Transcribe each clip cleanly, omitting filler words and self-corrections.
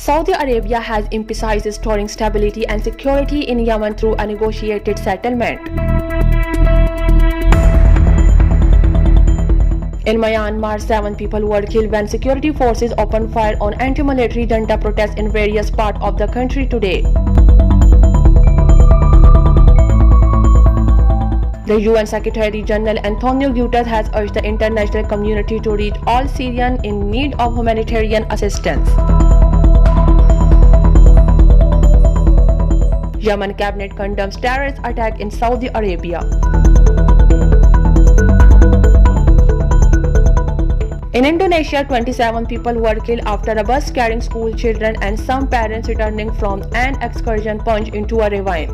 Saudi Arabia has emphasized restoring stability and security in Yemen through a negotiated settlement. In Myanmar, 7 people were killed when security forces opened fire on anti-military junta protests in various parts of the country today. The UN Secretary General Antonio Guterres has urged the international community to reach all Syrians in need of humanitarian assistance. Yemen cabinet condemns terrorist attack in Saudi Arabia. In Indonesia, 27 people were killed after a bus carrying school children and some parents returning from an excursion plunged into a ravine.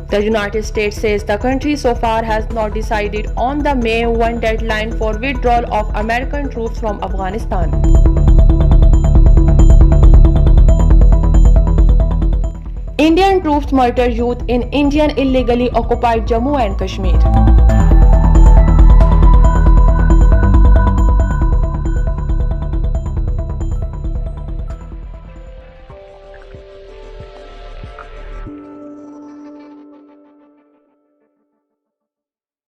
The United States says the country so far has not decided on the May 1 deadline for withdrawal of American troops from Afghanistan. Indian troops murder youth in Indian illegally occupied Jammu and Kashmir.